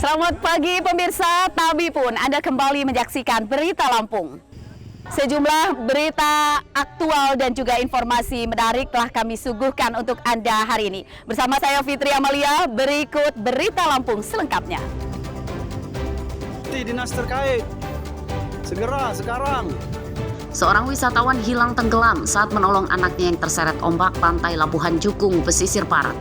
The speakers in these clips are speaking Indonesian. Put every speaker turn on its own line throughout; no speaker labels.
Selamat pagi pemirsa, Tabi pun Anda kembali menyaksikan Berita Lampung. Sejumlah berita aktual dan juga informasi menarik telah kami suguhkan untuk Anda hari ini. Bersama saya Fitri Amalia, berikut Berita Lampung selengkapnya.
Dinas terkait, segera sekarang.
Seorang wisatawan hilang tenggelam saat menolong anaknya yang terseret ombak pantai Labuhan Jukung, pesisir barat.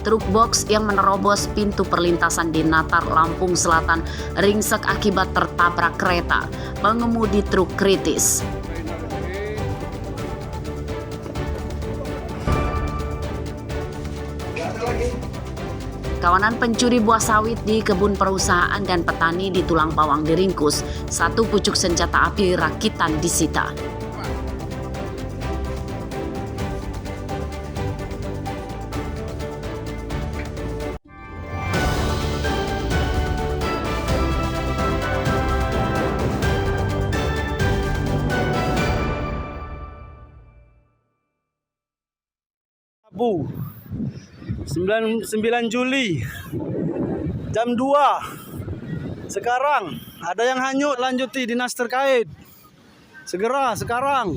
Truk box yang menerobos pintu perlintasan di Natar, Lampung Selatan ringsek akibat tertabrak kereta. Pengemudi truk kritis. Kawanan pencuri buah sawit di kebun perusahaan dan petani di Tulang Bawang diringkus. 1 pucuk senjata api rakitan disita.
Rabu 9 Juli jam 2 sekarang ada yang hanyut, lanjuti dinas terkait, segera sekarang.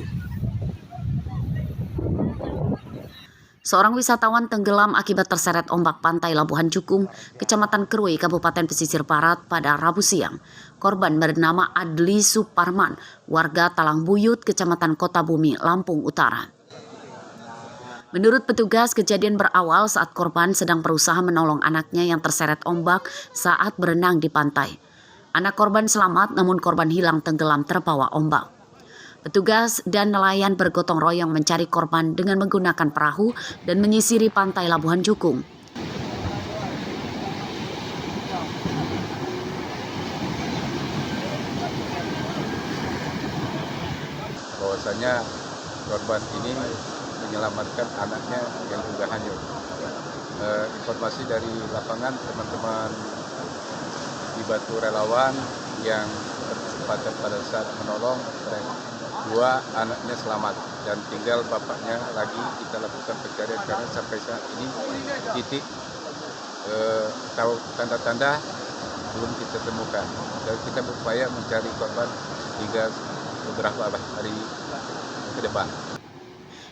Seorang wisatawan tenggelam akibat terseret ombak pantai Labuhan Jukung, Kecamatan Krui, Kabupaten Pesisir Barat pada Rabu siang. Korban bernama Adli Suparman, warga Talang Buyut, Kecamatan Kota Bumi, Lampung Utara. Menurut petugas, kejadian berawal saat korban sedang berusaha menolong anaknya yang terseret ombak saat berenang di pantai. Anak korban selamat, namun korban hilang tenggelam terbawa ombak. Petugas dan nelayan bergotong royong mencari korban dengan menggunakan perahu dan menyisiri pantai Labuhan Jukung.
Bahwasanya korban ini menyelamatkan anaknya yang juga hanyut. Informasi dari lapangan, teman-teman dibantu relawan yang berkesempatan pada saat menolong, 2 anaknya selamat dan tinggal bapaknya lagi kita lakukan pencarian karena sampai saat ini titik tahu tanda-tanda belum kita temukan. Dan kita berupaya mencari korban hingga beberapa hari ke depan.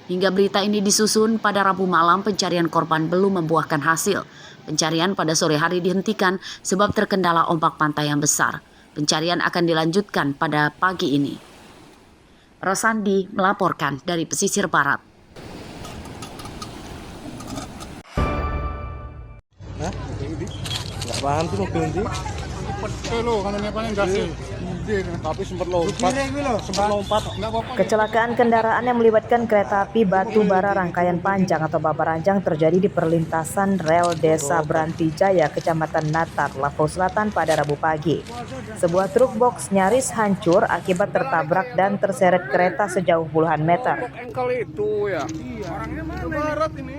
Hingga berita ini disusun pada Rabu malam, pencarian korban belum membuahkan hasil. Pencarian pada sore hari dihentikan sebab terkendala ombak pantai yang besar. Pencarian akan dilanjutkan pada pagi ini. Rosandi melaporkan dari Pesisir Barat.
Nggak paham sih mobil ini.
Kecelakaan kendaraan yang melibatkan kereta api batu bara rangkaian panjang atau babaranjang terjadi di perlintasan rel Desa Brantijaya, Kecamatan Natar, Lampung Selatan pada Rabu pagi. Sebuah truk box nyaris hancur akibat tertabrak dan terseret kereta sejauh puluhan meter.
Engkel itu ya. Orangnya mana? Indomaret ini.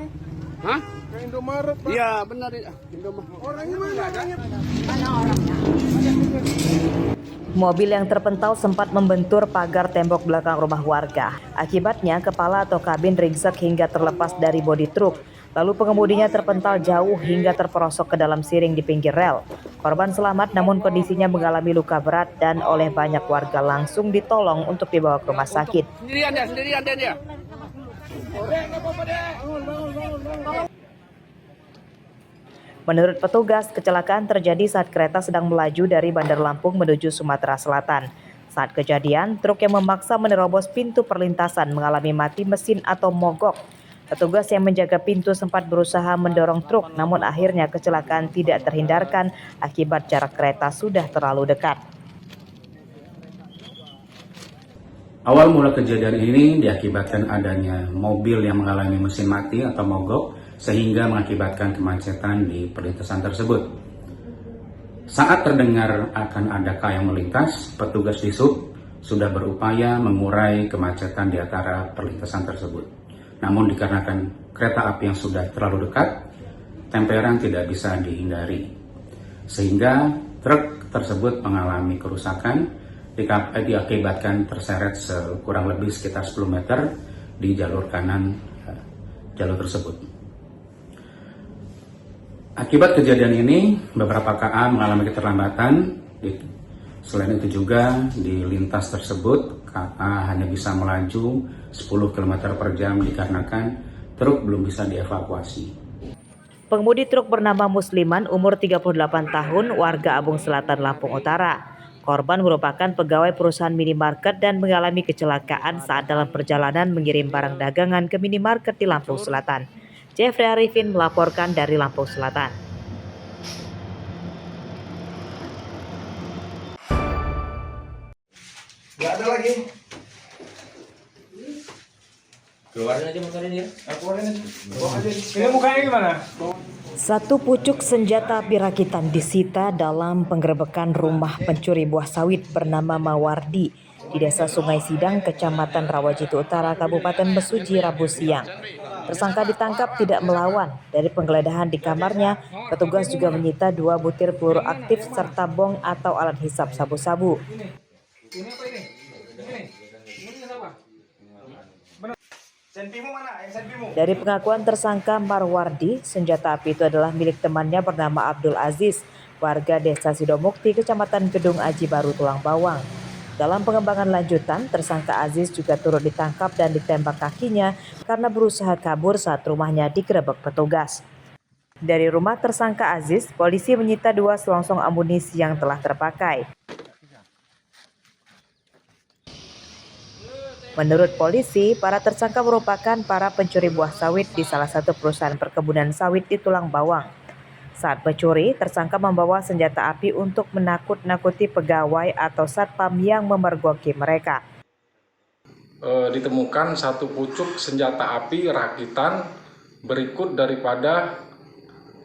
Hah? Ke Indomaret, Pak. Iya, benar ya. Indomaret. Orangnya mana? Mana orangnya?
Mobil yang terpental sempat membentur pagar tembok belakang rumah warga. Akibatnya kepala atau kabin ringsek hingga terlepas dari bodi truk. Lalu pengemudinya terpental jauh hingga terperosok ke dalam siring di pinggir rel. Korban selamat namun kondisinya mengalami luka berat dan oleh banyak warga langsung ditolong untuk dibawa ke rumah sakit.
Sendirian dia.
Menurut petugas, kecelakaan terjadi saat kereta sedang melaju dari Bandar Lampung menuju Sumatera Selatan. Saat kejadian, truk yang memaksa menerobos pintu perlintasan mengalami mati mesin atau mogok. Petugas yang menjaga pintu sempat berusaha mendorong truk, namun akhirnya kecelakaan tidak terhindarkan akibat jarak kereta sudah terlalu dekat.
Awal mula kejadian ini diakibatkan adanya mobil yang mengalami mesin mati atau mogok sehingga mengakibatkan kemacetan di perlintasan tersebut. Saat terdengar akan ada KA yang melintas, petugas di sub sudah berupaya mengurai kemacetan di antara perlintasan tersebut. Namun dikarenakan kereta api yang sudah terlalu dekat, temperan tidak bisa dihindari. Sehingga truk tersebut mengalami kerusakan diakibatkan terseret kurang lebih sekitar 10 meter di jalur kanan jalur tersebut. Akibat kejadian ini, beberapa KA mengalami keterlambatan. Selain itu juga di lintas tersebut, KA hanya bisa melaju 10 km per jam dikarenakan truk belum bisa dievakuasi.
Pengemudi truk bernama Musliman umur 38 tahun warga Abung Selatan, Lampung Utara. Korban merupakan pegawai perusahaan minimarket dan mengalami kecelakaan saat dalam perjalanan mengirim barang dagangan ke minimarket di Lampung Selatan. Jeffrey Arifin melaporkan dari Lampung Selatan.
Gak ada lagi.
Keluarin aja motornya dia.
Keluarin aja. Bawa aja. Ini mukanya gimana?
Satu pucuk senjata api rakitan disita dalam penggerebekan rumah pencuri buah sawit bernama Mawardi di Desa Sungai Sidang, Kecamatan Rawajitu Utara, Kabupaten Mesuji, Rabu siang. Tersangka ditangkap tidak melawan. Dari penggeledahan di kamarnya, petugas juga menyita 2 butir peluru aktif serta bong atau alat hisap sabu-sabu.
Ini apa ini? Ini apa? Senpimu mana? Yang senpimu?
Dari pengakuan tersangka Marwardi, senjata api itu adalah milik temannya bernama Abdul Aziz, warga Desa Sidomukti, Kecamatan Gedung Aji Baru, Tulang Bawang. Dalam pengembangan lanjutan, tersangka Aziz juga turut ditangkap dan ditembak kakinya karena berusaha kabur saat rumahnya digerebek petugas. Dari rumah tersangka Aziz, polisi menyita 2 selongsong amunisi yang telah terpakai. Menurut polisi, para tersangka merupakan para pencuri buah sawit di salah satu perusahaan perkebunan sawit di Tulang Bawang. Saat mencuri, tersangka membawa senjata api untuk menakut-nakuti pegawai atau satpam yang memergoki mereka.
Ditemukan 1 pucuk senjata api rakitan berikut daripada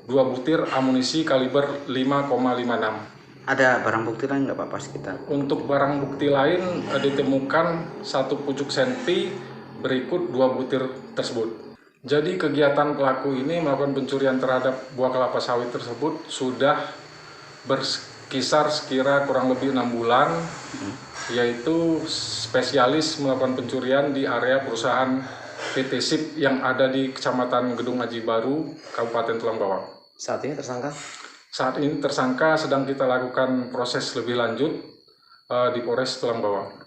2 butir amunisi kaliber 5,56.
Ada barang bukti lain nggak Pak pas kita?
Untuk barang bukti lain ditemukan 1 pucuk senpi berikut 2 butir tersebut. Jadi kegiatan pelaku ini melakukan pencurian terhadap buah kelapa sawit tersebut sudah berkisar sekira kurang lebih 6 bulan, yaitu spesialis melakukan pencurian di area perusahaan PT SIP yang ada di Kecamatan Gedung Aji Baru, Kabupaten Tulang Bawang.
Saat ini tersangka?
Saat ini tersangka sedang kita lakukan proses lebih lanjut di Polres Tulang Bawang.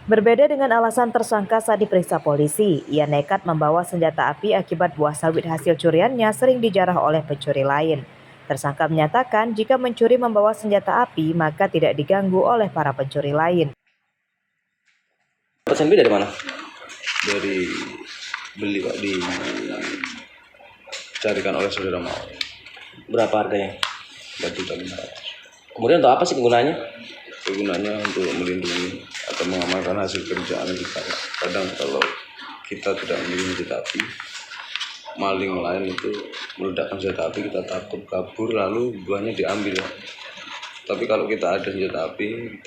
Berbeda dengan alasan tersangka saat diperiksa polisi, ia nekat membawa senjata api akibat buah sawit hasil curiannya sering dijarah oleh pencuri lain. Tersangka menyatakan jika mencuri membawa senjata api maka tidak diganggu oleh para pencuri lain.
Senpi dari mana?
Dari beli Pak, dicarikan oleh saudara mau.
Berapa harganya?
4.500.
Kemudian untuk apa sih penggunanya?
Gunanya untuk melindungi atau mengamankan hasil kerjaan kita. Kadang kalau kita tidak memiliki senjata api, maling lain itu meledakkan senjata api, kita takut kabur lalu buahnya diambil. Tapi kalau kita ada senjata api,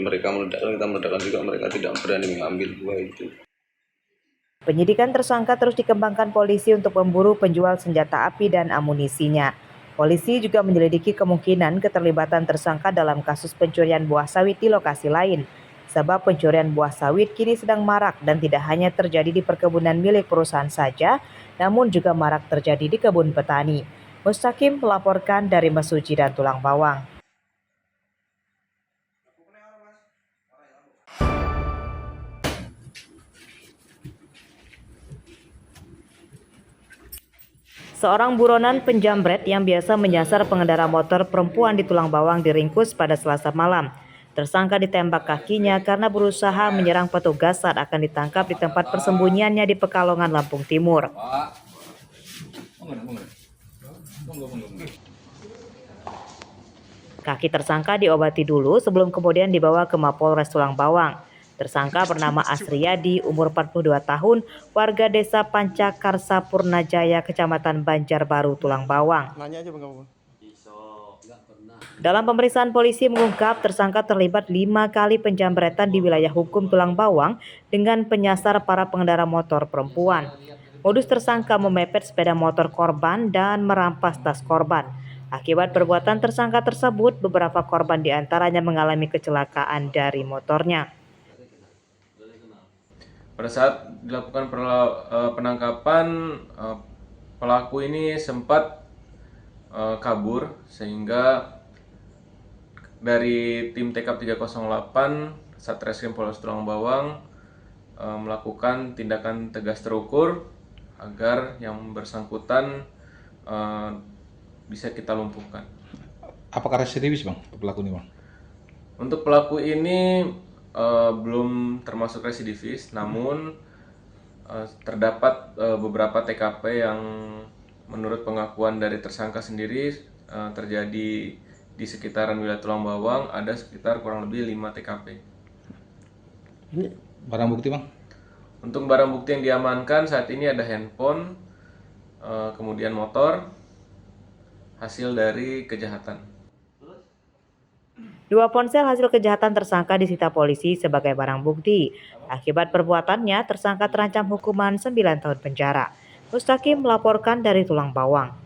mereka meledakkan juga, mereka tidak berani mengambil buah itu.
Penyidikan tersangka terus dikembangkan polisi untuk memburu penjual senjata api dan amunisinya. Polisi juga menyelidiki kemungkinan keterlibatan tersangka dalam kasus pencurian buah sawit di lokasi lain. Sebab pencurian buah sawit kini sedang marak dan tidak hanya terjadi di perkebunan milik perusahaan saja, namun juga marak terjadi di kebun petani. Mustaqim melaporkan dari Mesuji dan Tulang Bawang. Seorang buronan penjamret yang biasa menyasar pengendara motor perempuan di Tulang Bawang diringkus pada Selasa malam. Tersangka ditembak kakinya karena berusaha menyerang petugas saat akan ditangkap di tempat persembunyiannya di Pekalongan, Lampung Timur. Kaki tersangka diobati dulu sebelum kemudian dibawa ke Mapolres Tulang Bawang. Tersangka bernama Asriyadi, umur 42 tahun, warga desa Pancakarsa Purnajaya, Kecamatan Banjarbaru, Tulang Bawang. Dalam pemeriksaan polisi mengungkap tersangka terlibat 5 kali penjamretan di wilayah hukum Tulang Bawang dengan penyasar para pengendara motor perempuan. Modus tersangka memepet sepeda motor korban dan merampas tas korban. Akibat perbuatan tersangka tersebut, beberapa korban diantaranya mengalami kecelakaan dari motornya.
Pada saat dilakukan penangkapan, pelaku ini sempat kabur sehingga dari tim TK 308 Satreskrim Polres Tulang Bawang melakukan tindakan tegas terukur agar yang bersangkutan bisa kita lumpuhkan.
Apakah residivis bang pelaku ini bang?
Untuk pelaku ini belum termasuk residivis, namun terdapat beberapa TKP yang menurut pengakuan dari tersangka sendiri terjadi di sekitaran wilayah Tulang Bawang, ada sekitar kurang lebih 5 TKP.
Ini barang bukti bang?
Untuk barang bukti yang diamankan saat ini ada handphone, kemudian motor, hasil dari kejahatan.
2 ponsel hasil kejahatan tersangka disita polisi sebagai barang bukti. Akibat perbuatannya, tersangka terancam hukuman 9 tahun penjara. Mustaqim melaporkan dari Tulang Bawang.